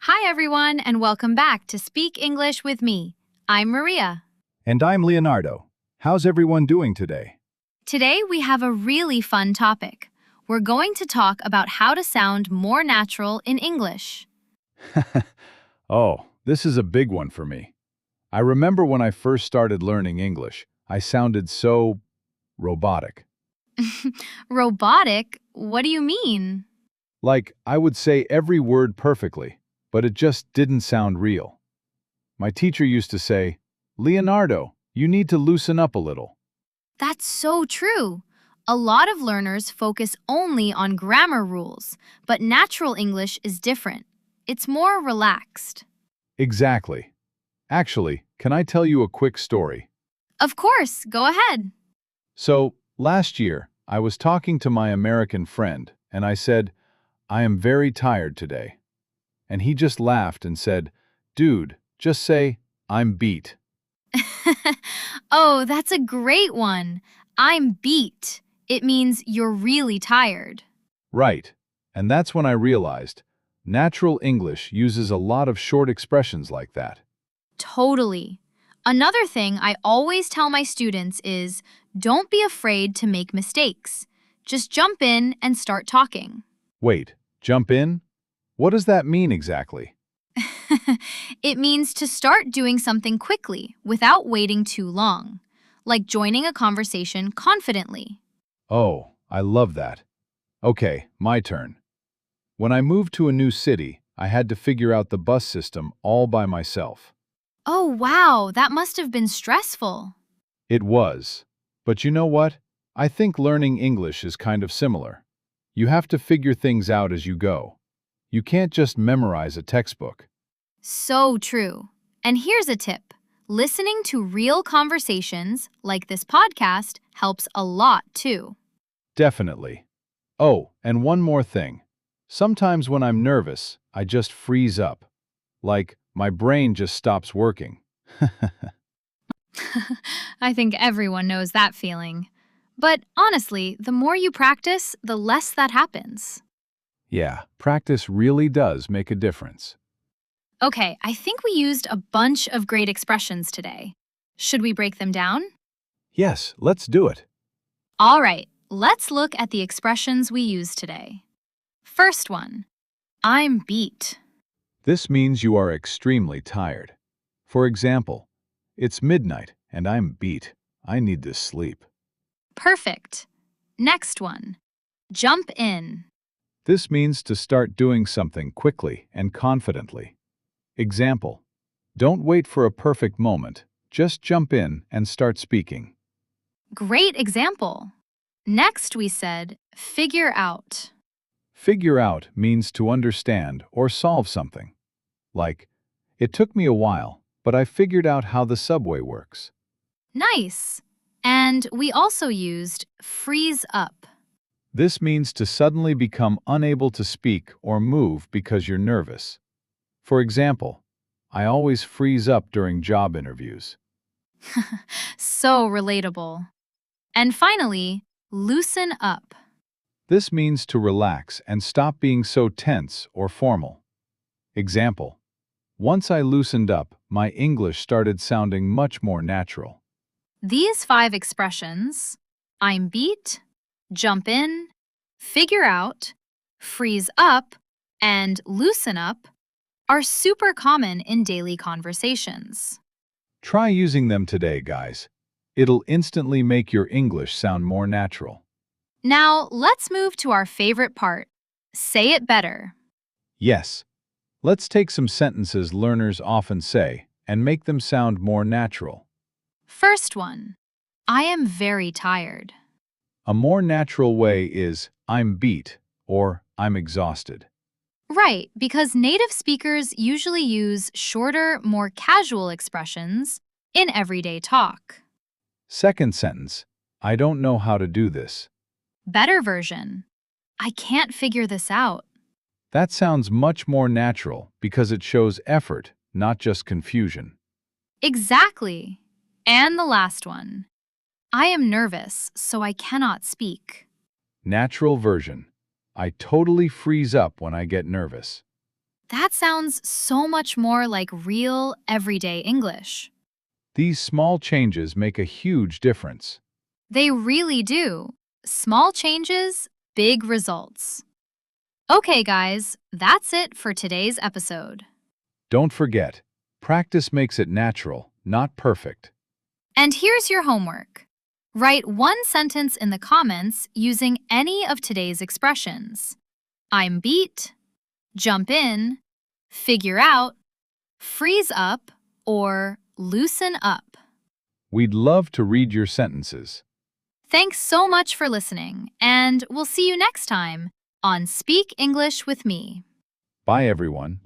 Hi, everyone, and welcome back to Speak English with me. I'm Maria. And I'm Leonardo. How's everyone doing today? Today, we have a really fun topic. We're going to talk about how to sound more natural in English. Oh, this is a big one for me. I remember when I first started learning English, I sounded so robotic. Robotic? What do you mean? Like, I would say every word perfectly, but it just didn't sound real. My teacher used to say, Leonardo, you need to loosen up a little. That's so true. A lot of learners focus only on grammar rules, but natural English is different. It's more relaxed. Exactly. Actually, can I tell you a quick story? Of course, go ahead. So, last year, I was talking to my American friend, and I said, I am very tired today. And he just laughed and said, Dude, just say, I'm beat. Oh, that's a great one. I'm beat. It means you're really tired. Right. And that's when I realized natural English uses a lot of short expressions like that. Totally. Another thing I always tell my students is don't be afraid to make mistakes. Just jump in and start talking. Wait, jump in? What does that mean exactly? It means to start doing something quickly without waiting too long, like joining a conversation confidently. Oh, I love that. Okay, my turn. When I moved to a new city, I had to figure out the bus system all by myself. Oh, wow, that must have been stressful. It was. But you know what? I think learning English is kind of similar. You have to figure things out as you go. You can't just memorize a textbook. So true. And here's a tip. Listening to real conversations, like this podcast, helps a lot too. Definitely. Oh, and one more thing. Sometimes when I'm nervous, I just freeze up. Like, my brain just stops working. I think everyone knows that feeling. But honestly, the more you practice, the less that happens. Yeah, practice really does make a difference. Okay, I think we used a bunch of great expressions today. Should we break them down? Yes, let's do it. All right, let's look at the expressions we used today. First one, I'm beat. This means you are extremely tired. For example, it's midnight and I'm beat. I need to sleep. Perfect. Next one, jump in. This means to start doing something quickly and confidently. Example: don't wait for a perfect moment, just jump in and start speaking. Great example. Next, we said, figure out. Figure out means to understand or solve something. Like, it took me a while, but I figured out how the subway works. Nice. And we also used freeze up. This means to suddenly become unable to speak or move because you're nervous. For example, I always freeze up during job interviews. So relatable. And finally, loosen up. This means to relax and stop being so tense or formal. Example: once I loosened up, my English started sounding much more natural. These 5 expressions, I'm beat, jump in, figure out, freeze up, and loosen up, are super common in daily conversations. Try using them today, guys. It'll instantly make your English sound more natural. Now, let's move to our favorite part. Say it better. Yes, let's take some sentences learners often say and make them sound more natural. First one, I am very tired. A more natural way is I'm beat or I'm exhausted. Right, because native speakers usually use shorter, more casual expressions in everyday talk. Second sentence, I don't know how to do this. Better version, I can't figure this out. That sounds much more natural because it shows effort, not just confusion. Exactly. And the last one, I am nervous, so I cannot speak. Natural version, I totally freeze up when I get nervous. That sounds so much more like real, everyday English. These small changes make a huge difference. They really do. Small changes, big results. Okay, guys, that's it for today's episode. Don't forget, practice makes it natural, not perfect. And here's your homework. Write one sentence in the comments using any of today's expressions. I'm beat, jump in, figure out, freeze up, or loosen up. We'd love to read your sentences. Thanks so much for listening, and we'll see you next time on Speak English with Me. Bye, everyone.